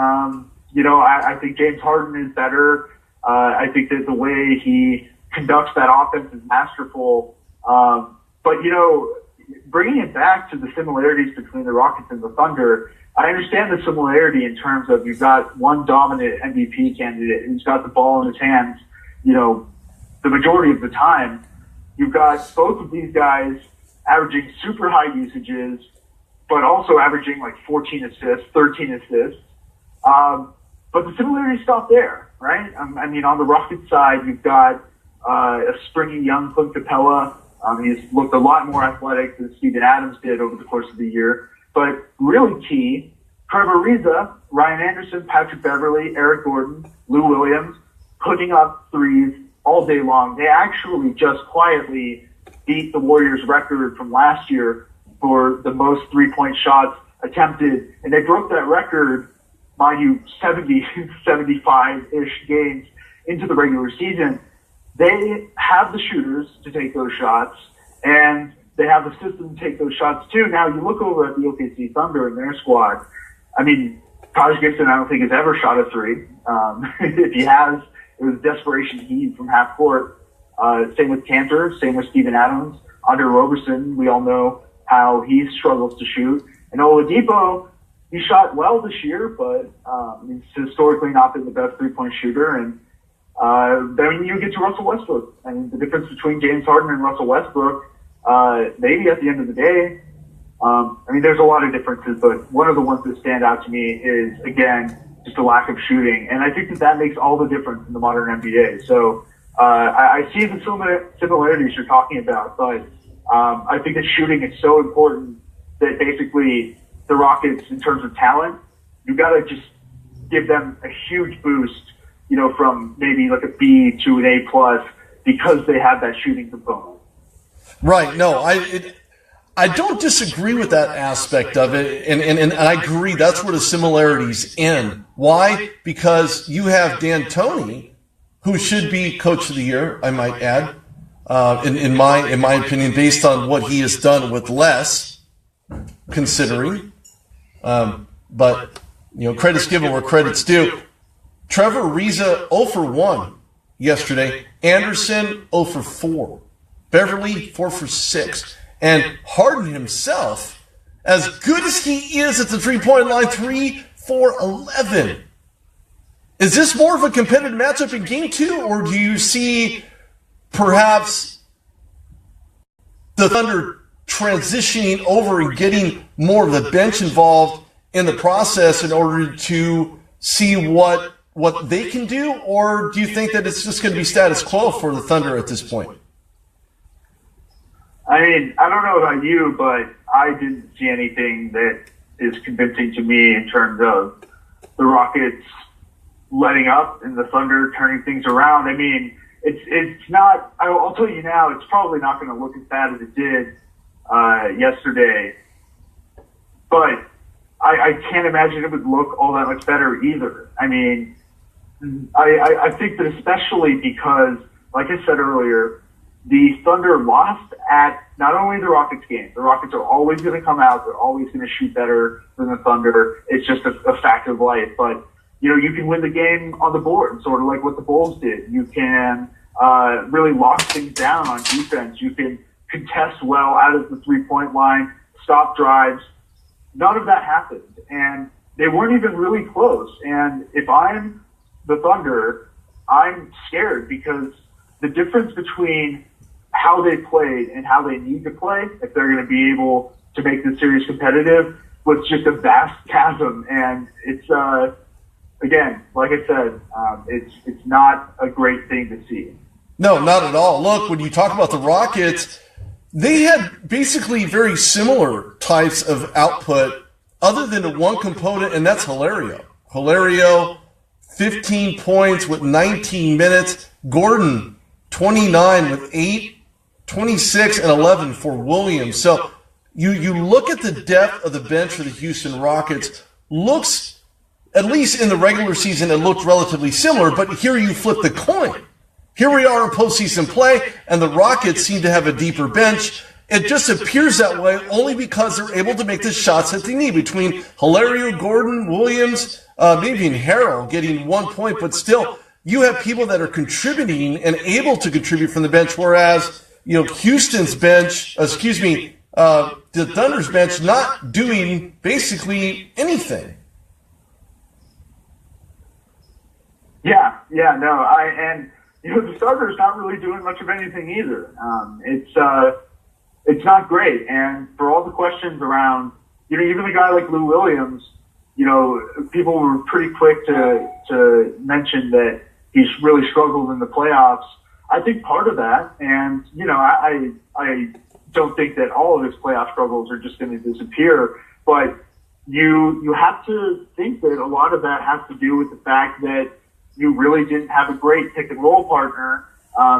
You know, I think James Harden is better. I think that the way he conducts that offense is masterful. But, you know, bringing it back to the similarities between the Rockets and the Thunder, I understand the similarity in terms of you've got one dominant MVP candidate who's got the ball in his hands, you know, the majority of the time. You've got both of these guys averaging super high usages, but also averaging like 14 assists, 13 assists. But the similarities stop there, right? I mean, on the Rockets side, you've got a springy young Clint Capella. He's looked a lot more athletic than Steven Adams did over the course of the year. But really key, Trevor Ariza, Ryan Anderson, Patrick Beverley, Eric Gordon, Lou Williams, putting up threes all day long. They actually just quietly beat the Warriors' record from last year for the most three-point shots attempted. And they broke that record, mind you, 70, 75-ish games into the regular season. They have the shooters to take those shots, and they have the system to take those shots too. Now, you look over at the OKC Thunder and their squad. I mean, Taj Gibson, I don't think has ever shot a three. If he has, it was desperation heat from half court. Same with Cantor, same with Steven Adams. Andre Roberson, we all know how he struggles to shoot. And Oladipo, he shot well this year, but he's historically not been the best three-point shooter. And then you get to Russell Westbrook. I mean, the difference between James Harden and Russell Westbrook, maybe at the end of the day, I mean, there's a lot of differences, but one of the ones that stand out to me is, again, just a lack of shooting. And I think that makes all the difference in the modern NBA. So I see the similarities you're talking about, but I think that shooting is so important that basically the Rockets, in terms of talent, you've got to just give them a huge boost, you know, from maybe like a B to an A plus because they have that shooting component. Right. No, I don't disagree with that aspect of it, and I agree that's where the similarities end. Why? Because you have D'Antoni, who should be Coach of the Year, I might add, in my opinion, based on what he has done with less, considering. But you know, credit's given where credit's due. Trevor Ariza 0 for 1 yesterday. Anderson 0 for 4. Beverly 4 for 6. And Harden himself, as good as he is at the three-point line, 3 for 11. Is this more of a competitive matchup in Game 2, or do you see perhaps the Thunder transitioning over and getting more of the bench involved in the process in order to see what they can do, or do you think that it's just going to be status quo for the Thunder at this point? I mean, I don't know about you, but I didn't see anything that is convincing to me in terms of the Rockets letting up and the Thunder turning things around. I mean, it's not, I'll tell you now, it's probably not going to look as bad as it did yesterday, but I can't imagine it would look all that much better either. I mean, I think that especially because, like I said earlier, the Thunder lost at not only the Rockets game. The Rockets are always going to come out. They're always going to shoot better than the Thunder. It's just a fact of life. But, you know, you can win the game on the board, sort of like what the Bulls did. You can really lock things down on defense. You can contest well out of the three-point line, stop drives. None of that happened. And they weren't even really close. And if I'm the Thunder, I'm scared because the difference between how they played and how they need to play if they're going to be able to make this series competitive was just a vast chasm. And it's, again, like I said, it's not a great thing to see. No, not at all. Look, when you talk about the Rockets, they had basically very similar types of output other than the one component, and that's Hilario. Hilario, 15 points with 19 minutes. Gordon, 29 with 8, 26 and 11 for Williams. So you look at the depth of the bench for the Houston Rockets, looks, at least in the regular season, it looked relatively similar, but here you flip the coin. Here we are in postseason play, and the Rockets seem to have a deeper bench. It just appears that way only because they're able to make the shots that they need between Hilario, Gordon, Williams, maybe even Harrell getting 1 point, but still, you have people that are contributing and able to contribute from the bench, whereas, Houston's bench, the Thunder's bench not doing basically anything. Yeah, the starter's not really doing much of anything either. It's not great. And for all the questions around, even a guy like Lou Williams, people were pretty quick to mention that he's really struggled in the playoffs. I think part of that, and, I don't think that all of his playoff struggles are just going to disappear, but you have to think that a lot of that has to do with the fact that you really didn't have a great pick and roll partner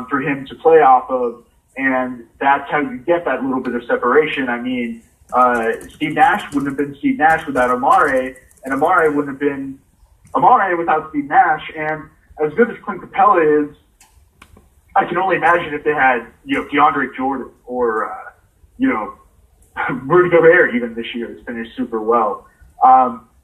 for him to play off of, and that's how you get that little bit of separation. I mean, Steve Nash wouldn't have been Steve Nash without Amare, and Amare wouldn't have been Amare without Steve Nash. And as good as Clint Capella is, I can only imagine if they had, DeAndre Jordan or, Rudy Gobert even this year has finished super well.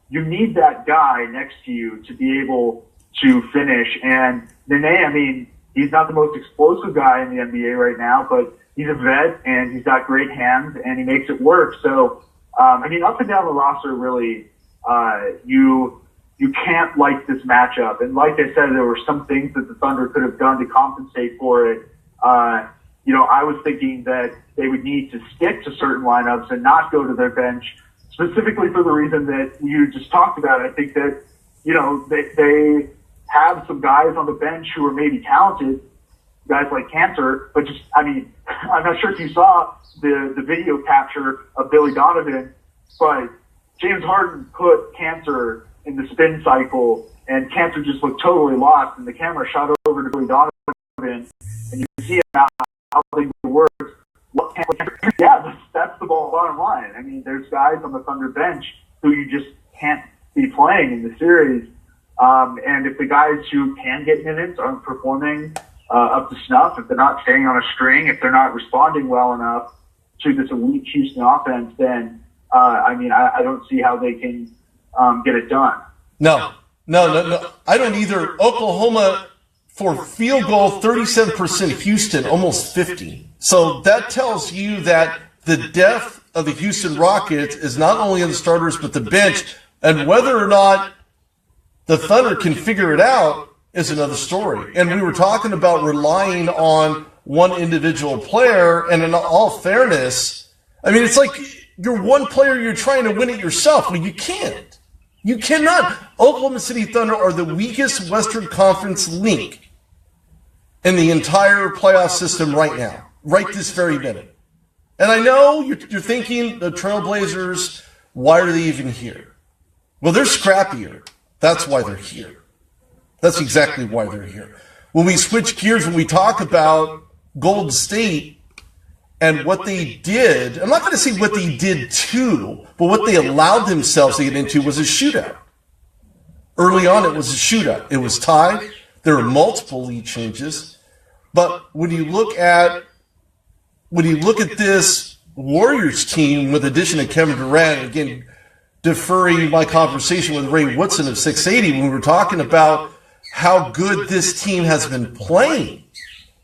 You need that guy next to you to be able to finish. And Nene, he's not the most explosive guy in the NBA right now, but he's a vet and he's got great hands and he makes it work. So, up and down the roster, really, you can't like this matchup. And like I said, there were some things that the Thunder could have done to compensate for it. I was thinking that they would need to stick to certain lineups and not go to their bench, specifically for the reason that you just talked about. I think that, they have some guys on the bench who are maybe talented, guys like Cantor, but I'm not sure if you saw the video capture of Billy Donovan, but James Harden put Cantor in the spin cycle, and Cantor just looked totally lost, and the camera shot over to Billy Donovan, and you can see how things work. Yeah, that's the bottom line. There's guys on the Thunder bench who you just can't be playing in the series. And if the guys who can get minutes aren't performing up to snuff, if they're not staying on a string, if they're not responding well enough to this elite Houston offense, then I don't see how they can get it done. No. I don't either. Oklahoma, for field goal, 37%. Houston, almost 50%. So that tells you that the depth of the Houston Rockets is not only in the starters, but the bench. And whether or not the Thunder can figure it out is another story. And we were talking about relying on one individual player, and in all fairness, it's like you're one player, you're trying to win it yourself. Well, you can't. You cannot. Oklahoma City Thunder are the weakest Western Conference link in the entire playoff system right now, right this very minute. And I know you're thinking the Trailblazers, why are they even here? Well, they're scrappier. That's why they're here. That's exactly why they're here. When we switch gears, when we talk about Golden State and what they did, I'm not going to say what they did to, but what they allowed themselves to get into was a shootout. Early on, it was a shootout. It was tied. There were multiple lead changes. But when you look at this Warriors team with the addition of Kevin Durant, again, deferring my conversation with Ray Woodson of 680 when we were talking about how good this team has been playing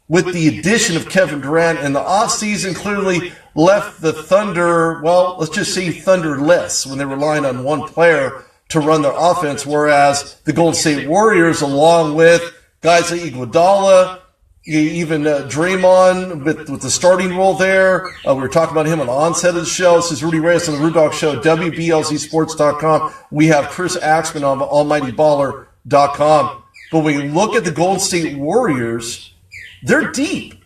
with the addition of Kevin Durant in the offseason, clearly left the Thunder, well, let's just say Thunderless when they're relying on one player to run their offense, whereas the Golden State Warriors, along with guys like Iguodala, Even Draymond with the starting role there. We were talking about him on the onset of the show. This is Rudy Reyes on the Rude Dog Show, WBLZSports.com. We have Chris Axmann on AlmightyBaller.com. But when you look at the Golden State Warriors, they're deep.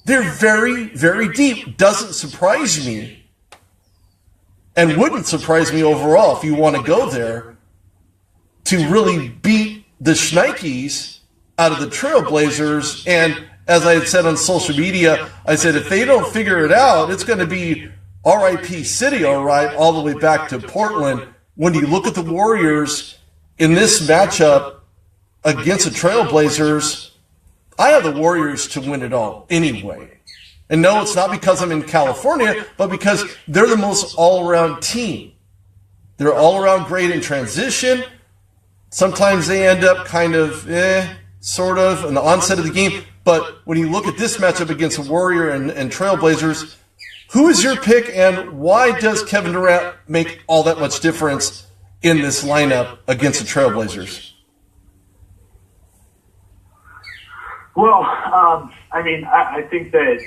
They're very, very deep. Doesn't surprise me, and wouldn't surprise me overall if you want to go there, to really beat the Schnikes out of the Trailblazers. And as I had said on social media, I said if they don't figure it out, it's going to be RIP City, all right, all the way back to Portland. When you look at the Warriors in this matchup against the Trailblazers, I have the Warriors to win it all anyway. And no, it's not because I'm in California, but because they're the most all-around team. They're all-around great in transition. Sometimes they end up kind of sort of in the onset of the game. But when you look at this matchup against the Warrior and Trailblazers, who is your pick, and why does Kevin Durant make all that much difference in this lineup against the Trailblazers? Well, I think that,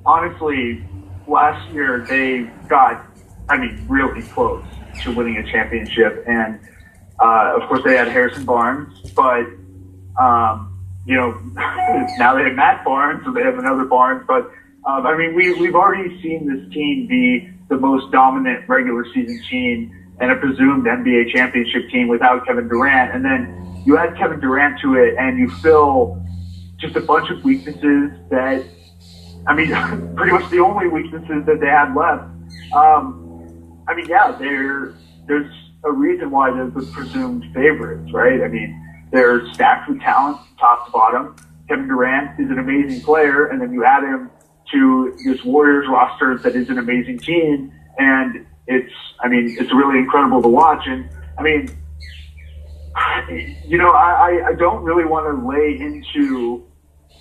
honestly, last year they got, really close to winning a championship. And, of course, they had Harrison Barnes, but, now they have Matt Barnes, so they have another Barnes. But, we've already seen this team be the most dominant regular season team and a presumed NBA championship team without Kevin Durant. And then you add Kevin Durant to it, and you fill just a bunch of weaknesses that, pretty much the only weaknesses that they had left. There's a reason why they're the presumed favorites, right? They're stacked with talent, top to bottom. Kevin Durant is an amazing player, and then you add him to this Warriors roster that is an amazing team, and it's really incredible to watch. And, I don't really want to lay into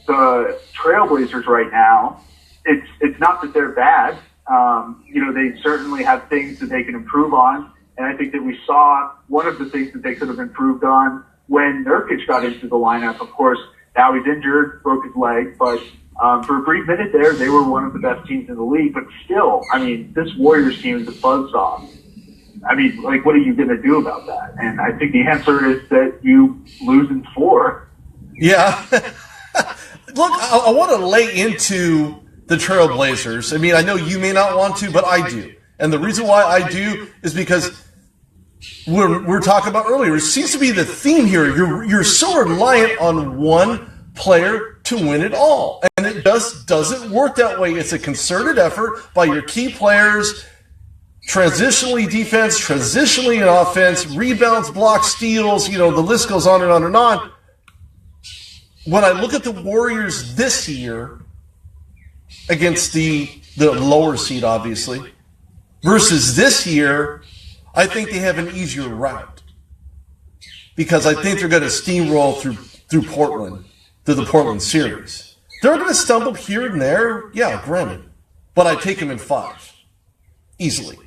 the Trailblazers right now. It's not that they're bad. They certainly have things that they can improve on. And I think that we saw one of the things that they could have improved on when Nurkic got into the lineup. Of course, now he's injured, broke his leg, but for a brief minute there, they were one of the best teams in the league. But still, this Warriors team is a buzzsaw. What are you going to do about that? And I think the answer is that you lose in 4. Yeah. Look, I want to lay into the Trailblazers. I know you may not want to, but I do. And the reason why I do is because we're talking about earlier, it seems to be the theme here. You're so reliant on one player to win it all. And it doesn't work that way. It's a concerted effort by your key players, transitionally defense, transitionally in offense, rebounds, blocks, steals, the list goes on and on and on. When I look at the Warriors this year against the lower seed, obviously, versus this year, I think they have an easier route because I think they're going to steamroll through Portland, through the Portland series. They're going to stumble here and there, yeah, granted, but I take them in 5 easily,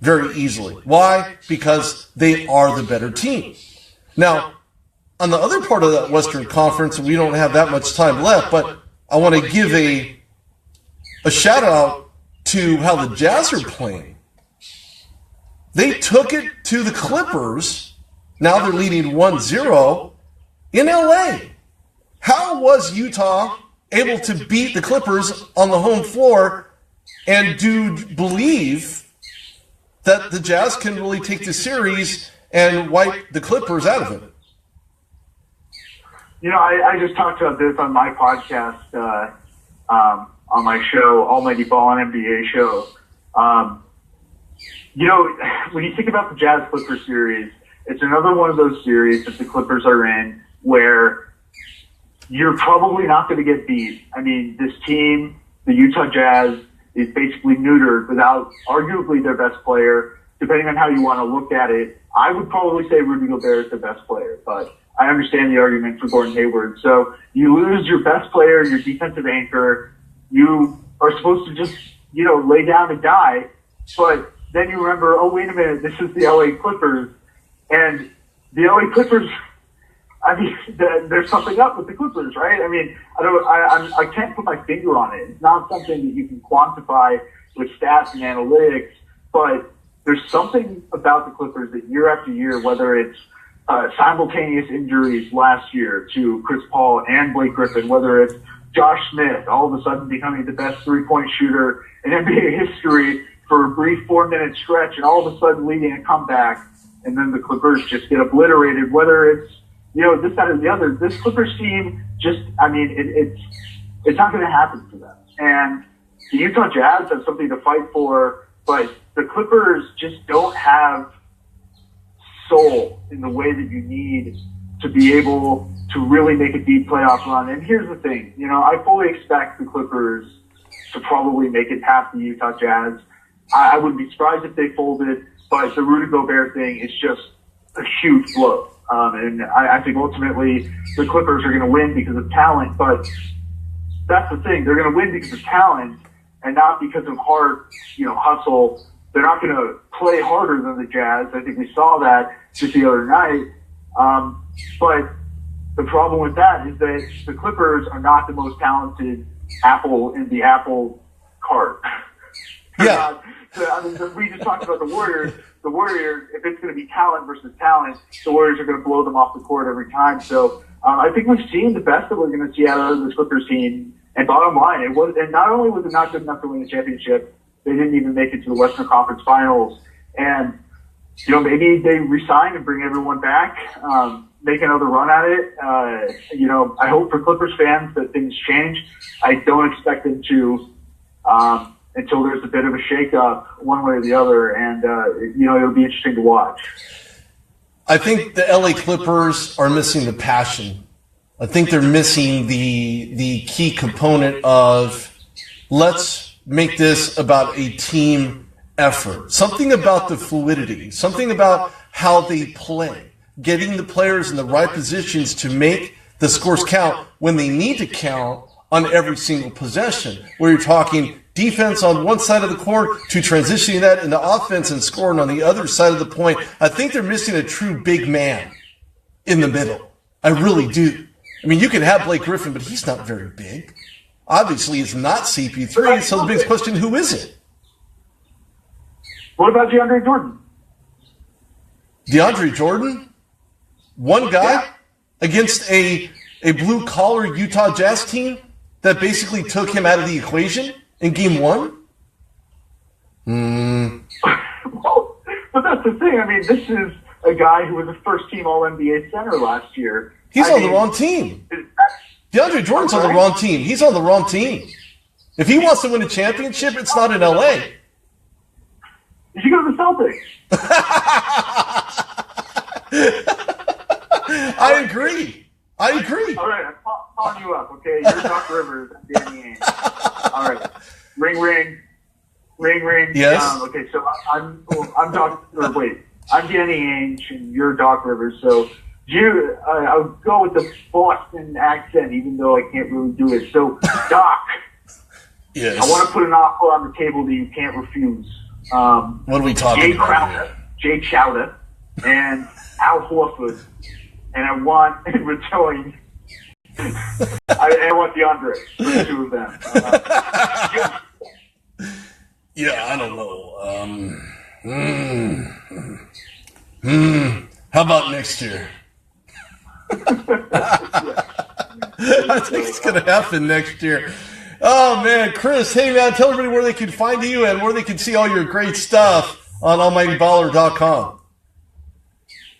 very easily. Why? Because they are the better team. Now, on the other part of that Western Conference, we don't have that much time left, but I want to give a shout out to how the Jazz are playing. They took it to the Clippers. Now they're leading 1-0 in LA. How was Utah able to beat the Clippers on the home floor, and do believe that the Jazz can really take the series and wipe the Clippers out of it? I just talked about this on my podcast, on my show, Almighty Ball and NBA show. When you think about the Jazz Clippers series, it's another one of those series that the Clippers are in where you're probably not going to get beat. This team, the Utah Jazz, is basically neutered without arguably their best player. Depending on how you want to look at it, I would probably say Rudy Gobert is the best player, but I understand the argument for Gordon Hayward. So you lose your best player, your defensive anchor. You are supposed to just, lay down and die. But then you remember, oh, wait a minute, this is the LA Clippers. And the LA Clippers, I mean, there's something up with the Clippers, right? I mean, I can't put my finger on it. It's not something that you can quantify with stats and analytics, but there's something about the Clippers that year after year, whether it's simultaneous injuries last year to Chris Paul and Blake Griffin, whether it's Josh Smith all of a sudden becoming the best three-point shooter in NBA history for a brief 4-minute stretch and all of a sudden leading a comeback, and then the Clippers just get obliterated, whether it's, you know, this, that, or the other. This Clippers team just, I mean, it's not going to happen for them. And the Utah Jazz have something to fight for, but the Clippers just don't have soul in the way that you need to be able to really make a deep playoff run. And here's the thing, you know, I fully expect the Clippers to probably make it past the Utah Jazz. I wouldn't be surprised if they folded, but the Rudy Gobert thing is just a huge blow. And I think ultimately the Clippers are going to win because of talent, but that's the thing. They're going to win because of talent and not because of hard, you know, hustle. They're not going to play harder than the Jazz. I think we saw that just the other night. But the problem with that is that the Clippers are not the most talented apple in the apple cart. Yeah. I mean, we just talked about the Warriors. The Warriors, if it's going to be talent versus talent, the Warriors are going to blow them off the court every time. So I think we've seen the best that we're going to see out of this Clippers team. And bottom line, and not only was it not good enough to win the championship, they didn't even make it to the Western Conference Finals. And, you know, maybe they resign and bring everyone back, make another run at it. You know, I hope for Clippers fans that things change. I don't expect them to, until there's a bit of a shakeup one way or the other. And, you know, it'll be interesting to watch. I think the LA Clippers are missing the passion. I think they're missing the key component of let's make this about a team effort. Something about the fluidity, something about how they play, getting the players in the right positions to make the scores count when they need to count on every single possession, where you're talking defense on one side of the court to transitioning that into offense and scoring on the other side of the point. I think they're missing a true big man in the middle. I really do. I mean, you can have Blake Griffin, but he's not very big. Obviously, it's not CP3, so the biggest question, who is it? What about DeAndre Jordan? DeAndre Jordan? One guy against a blue-collar Utah Jazz team that basically took him out of the equation in game one? Well, but that's the thing. I mean, this is a guy who was a first-team All-NBA center last year. He's on the wrong team. DeAndre Jordan's on the wrong team. He's on the wrong team. If he wants to win a championship, it's not in LA. You should go to the Celtics. I agree. All right, I'm calling you up, okay? You're Doc Rivers. I'm Danny Ainge. All right. Ring, ring. Ring, ring. Yes. Okay, so I'm Danny Ainge, and you're Doc Rivers. So I'll go with the Boston accent, even though I can't really do it. So, Doc, yes. I want to put an offer on the table that you can't refuse. What are we talking about? Jay Chowda, and Al Horford, and I want in return, I want DeAndre, the two of them. Yeah, I don't know. How about next year? I think it's going to happen next year. Oh, man. Chris, hey, man, tell everybody where they can find you and where they can see all your great stuff on almightyballer.com.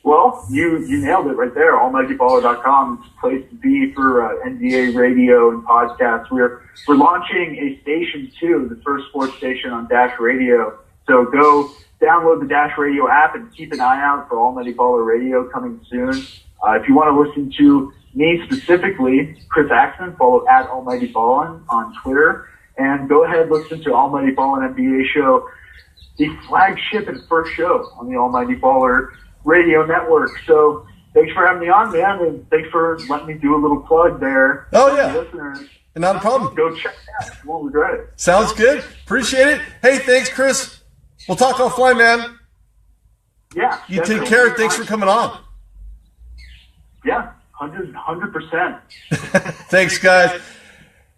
Well, you nailed it right there. Almightyballer.com is a place to be for NBA radio and podcasts. We're launching a station, too, the first sports station on Dash Radio. So go download the Dash Radio app and keep an eye out for Almighty Baller Radio coming soon. If you want to listen to me specifically, Chris Axmann, follow at Almighty Ballin on Twitter, and go ahead and listen to Almighty Ballin NBA Show, the flagship and first show on the Almighty Baller Radio Network. So thanks for having me on, man, and thanks for letting me do a little plug there. Oh, yeah. Listeners, not a problem. Go check it out. You won't regret it. Sounds good. Appreciate it. Hey, thanks, Chris. We'll talk offline, man. Yeah. You take care. Thanks for coming on. Yeah, 100%. Thanks, guys.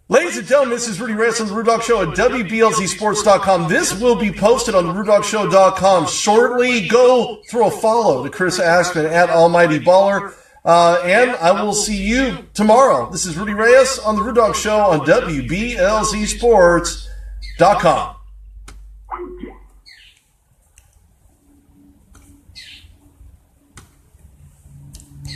Ladies and gentlemen, this is Rudy Reyes on The Rude Dog Show at WBLZSports.com. This will be posted on TheRudeDogShow.com shortly. Go throw a follow to Chris Axmann at Almighty Baller. And I will see you tomorrow. This is Rudy Reyes on The Rude Dog Show on WBLZSports.com.